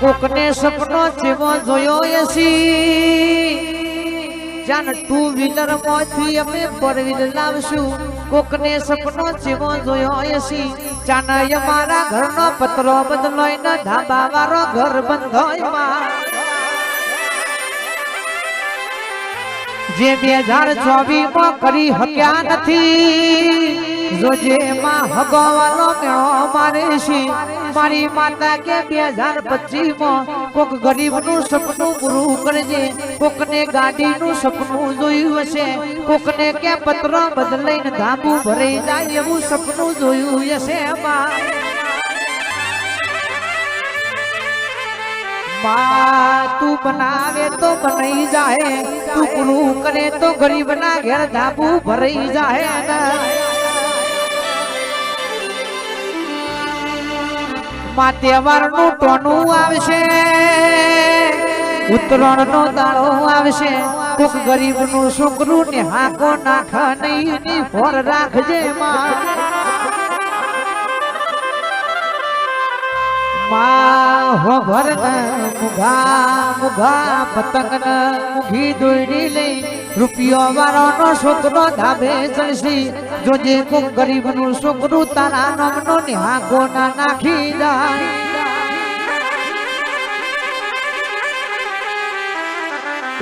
કોકને સપનો જેવો જોયો એસી જાન ટુ વ્હીલર માંથી અમે ફોર વ્હીલર લાવશું કોકને સપનો જેવો જોયો એસી જાન અમારા ઘરનો પતરો બદલોય ને ધાબા વાળો ઘર બંધોય જે 2024 માં કરી હક્યા નથી જોજે માં હગવાનો મેળો મારે છે મારી માતા કે 2025 માં કોક ગરીબ નું સપનું પૂરું કરજે કોકને ગાડી નું સપનું જોયું હશે કોકને કે પત્રો બદલાઈને ધાબુ ભરાઈ જાય એવું સપનું જોયું હશે માં તું બનાવે તો બનાઈ જાય તું પૂરું કરે તો ગરીબ ના ઘેર ધાબુ ભરાઈ જાય માં તહેવાર નું ટોનું આવશે ઉત્તરાયણ નો દાડો આવશે કોક ગરીબ નું છોકરું ને હાકો નાખ નહીં ની ફોર રાખજે માં હો ભર મુઘા મુઘા પતંગ ન મુઘી દોડી લઈ રૂપિયો વાળો નો છોકરો ધાબે ચડશી જોજે કોક ગરીબ નું છોકરું તારા નામનો નિહાકો ના નાખી જાય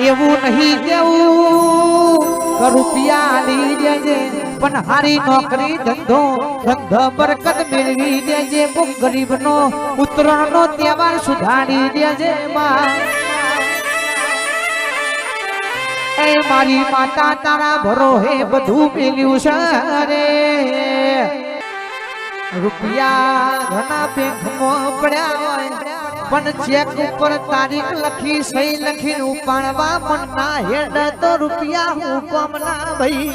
એવું નહીં કેવું રૂપિયા લઈ દેજે પણ હારી નોકરી ધંધો બરકત મેળવી દેજે કોક ગરીબ નો ઉત્તરાયણ નો તહેવાર સુધારી દેજે માં એ મારી માતા તારા ભરોહે બધું મેલ્યું છે રે રૂપિયા ઘણા બેંકમાં પડ્યા હોય પણ ચેક ઉપર તારીખ લખી સહી લખીને ઉપાડવા મન ના હેડ તો રૂપિયા હું કોમ ના ભાઈ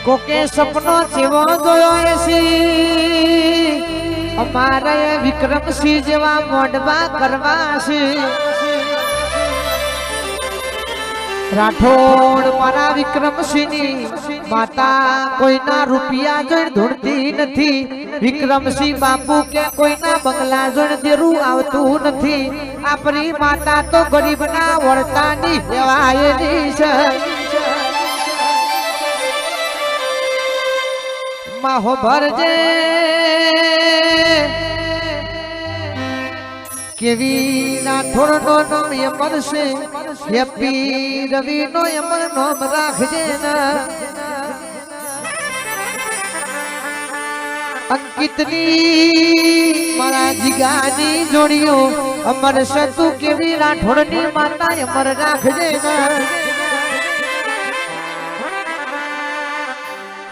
કોકે સપનો જેવો જોયો એસી અમારે વિક્રમસિંહ જેવા મોઢવા કરવા છે રાઠોડ મારા વિક્રમસિંહની માતા કોઈના રૂપિયા જોઈને ધૂળતી નથી વિક્રમસિંહ બાપુ કે કોઈના બંગલા જોઈને દેરું આવતું નથી આપણી માતા તો ગરીબના વળતાની સેવાયેલી છે માહો ભરજે કેવી રાઠોડ નો નામ અમર છે હેપી રવિ નો અમર નામ રાખજે અંકિતની મારા જીગાની જોડીઓ અમર છે તું કેવી રાઠોડ ની માતા અમર રાખજે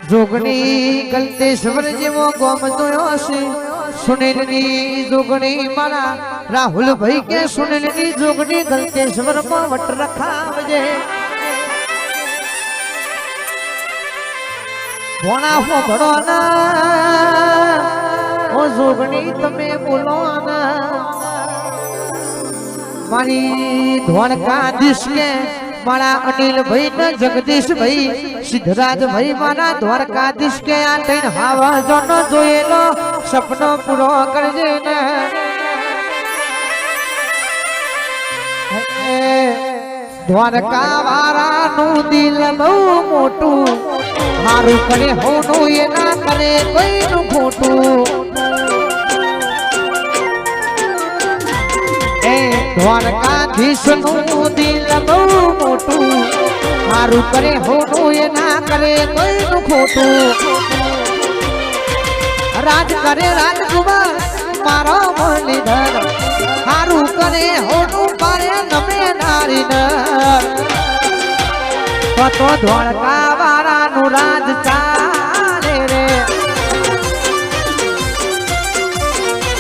જોગણી ગલતેશ્વર જેવો ગોમ જોયો છે સુનિલની જોગણી મારા રાહુલ ભાઈ કે સુનિલની જોગણી ગલતેશ્વર માં વટ રખાવજે ભોણા હો ભણો ના ઓ જોગણી તમે બોલો ના મારી ધોળકા દિશ કે મારા અનિલભાઈ ને જગદીશભાઈ સિદ્ધરાજભાઈ મારા દ્વારકાધીશ કે આ ત્રણ હાવજો નો જોયેલો સપનો પૂરો કરજે ને દ્વારકા વાળાનું દિલ બહુ મોટું મારું કરે હોનું એ ના કરે કોઈનું ખોટું દ્વારકાધીશ નું દિલ બહુ મોટું મારું કરે હોનું એ ના કરે કોઈનું ખોટું રાજ કરે રાજકુમાર મારો મુરલીધર મારું કરે હોનું પારે નમે નારીધર તો દ્વારકા વાળાનું રાજ ચાલે રે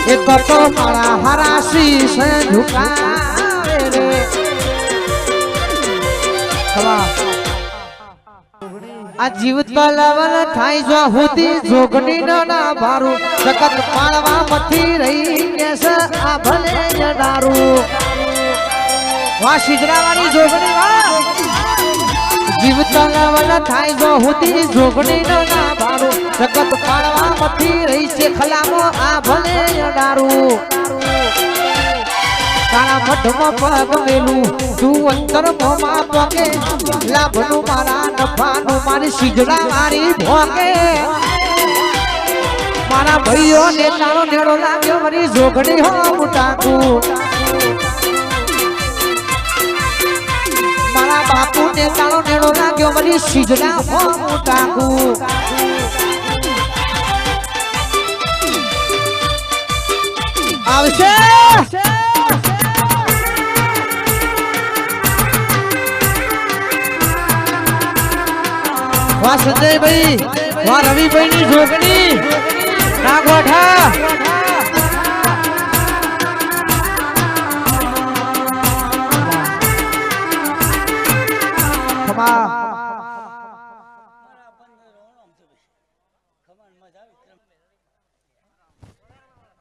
એ તો મારા હરાશી સે ઝુકાવે રે આ જીવતા લાવલ થાય જો હોતી જોગણી ના ભારું જગત પાળવા મથી રહી કેસ આ ભલે જડારું વાહ સિદ્રાવાળી જોગણી વાહ જીવતા લાવલ થાય જો હોતી જોગણી ના ભારું જગત પાળવા મથી રહી છે ખલામો આ ભલે જડારું તારા મઢમાં પગ મેલું તું અંતર મોમાં પોકે લાભનું મારા નફાનું મારી સિજડા મારી ભોકે મારા ભાઈઓ ને તારો નેડો લાગ્યો મારી જોગણી હો મુટાકું મારા બાપુ ને તારો નેડો લાગ્યો મારી સિજડા હો મુટાકું આવશે વાહ સંજયભાઈ વાહ રવિભાઈ ની જોગણી નાગોઠા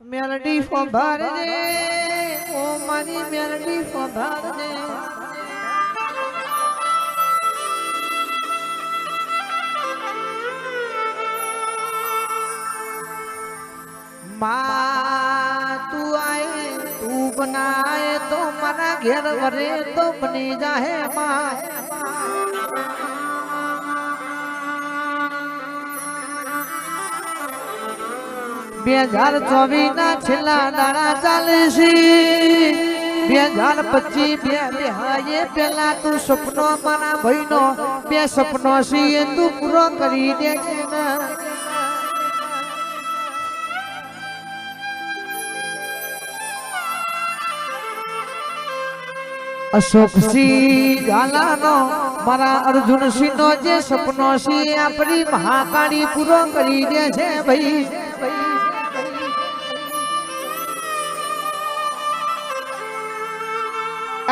મેલડી ફોભાર ને ઓ મારી મેલડી ફોભાર ને माँ तू आए तू बनाए तो मना घेर वरे तो बनी जाए माँ 2024 ના છેલ્લા દાડા ચાલશે 2025 બે પેલા તું સપનો મારા ભાઈનો બે સપનો છે એ તું પૂરો કરી દેજે ના અશોકસિંહ ઝાલાનો મારા અર્જુનસિંહ નો જે સપનો છે આપણી મહાકાળી પૂરો કરી દે છે ભાઈ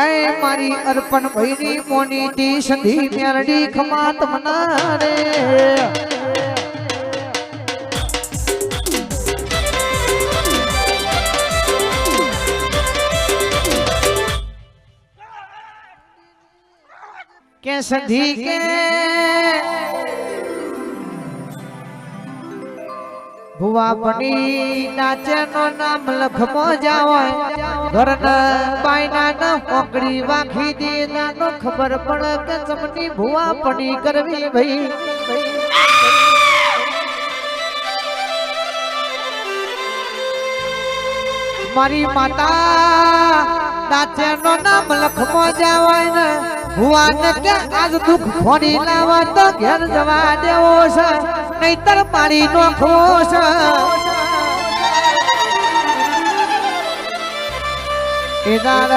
એ મારી અર્પણ ભાઈની મોનીથી સંધી મેરડી ખમા તમના રે के संधी के भुआ बनी नाचे नो नाम लखमो जाओ घर न बायना न ओकड़ी वाखी दे ना खबर पड़ के समनी भुआ पड़ी करवी भाई मारी माता नाचे नो नाम लखमो जाओ न हुआ न क्या आज दुख फोड़ी लावा तो घर जवा देवो छे नहीतर मारी नोखो छे इधर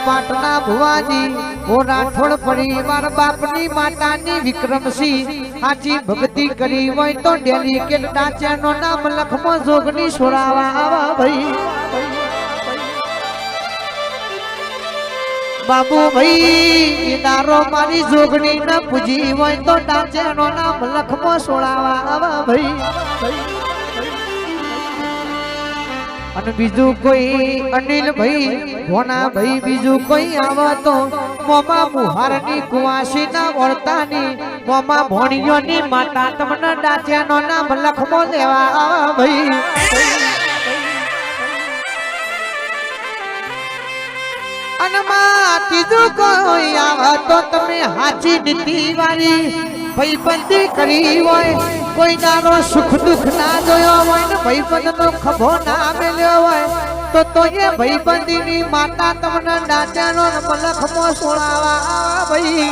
पाटना भुवाजी वो राठोड़ परिवार बापनी मातानी विक्रमसिंह हाची भक्ति करी होय तो डेलिकेट नाच्यानो नाम लखमो जोगनी सोरावा आवा भाई बाबू भाई इदारो मारी जोगनी न पूजी होय तो डाचे नो नाम लखमो सोड़ावा आवा भाई अन बीजू कोई अनिल भाई होना भाई बीजू कोई आवा तो मोमा मुहारनी कुवासी ना वर्तानी मोमा भोणियोनी माता तमने डाचे नो नाम लखमो देवा आवा भाई तीजू कोई आवा तो तमे हाची नीति वाली भाईबंदी करी होय कोई नारो सुख दुख ना जोयो होय ने भाईबंद नो खभो ना मेल्यो होय तो ये भाईबंदी नी माता तमने डाच्यानो लखमो सोळावा भाई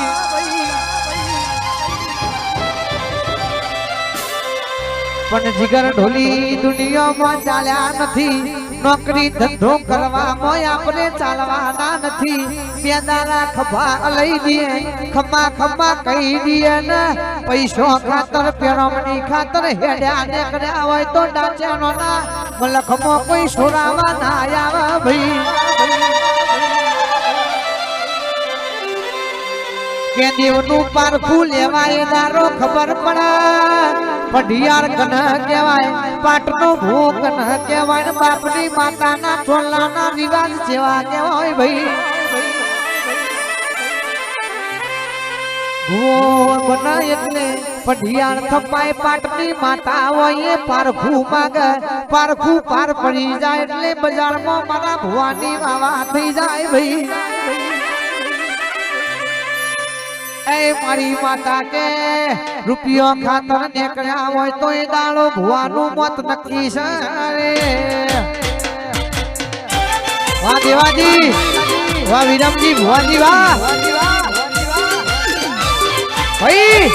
पण जिगर ढोली दुनिया में चाल्या नथी नौकरी धंधो करवा मोय आपने चालवाना नथी बेदारा खभा लई दिए खमा खमा कही दिए न पैसो खातर पेरमनी खातर हेड्या नेकड्या होय तो डाच्यानो ना लखमो कोई सोरावा ना आवा भाई કે દેવનું પારખું લેવાય દારો ખબર પડે પઢિયાર કન કહેવાય પાટનો ભૂ કન કહેવાય બાપની માતાના ચોલાના રિવાજ જેવા કહેવાય ભાઈ ભૂ બના એટલે પઢિયાર થપાય પાટની માતા હોય પારખું માગે પારખું પાર પડી જાય એટલે બજારમાં મારા ભુવાની વાવા થઈ જાય ભાઈ એ મારી માતા કે રૂપિયો ખાતર નીકળ્યા હોય તો એ દાડો ભુવાનું મત નક્કી છે વાહ દેવાજી વાહ વિરમજી ભુવાજી વાહ ભાઈ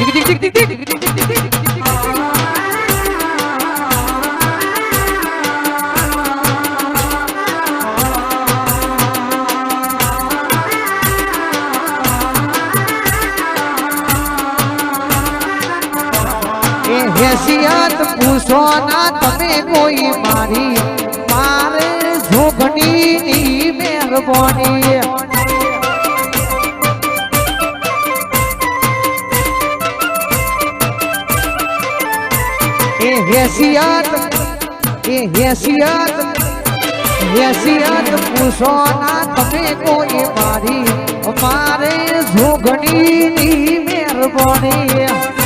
ટીક ટીક ટીક ટીક હેસિયત પૂછો ના તમે કોઈ મારી મારે જોગણીની મહેરબાની હેસિયત પૂછો ના તમે કોઈ મારી મારે જોગણીની મહેરબાની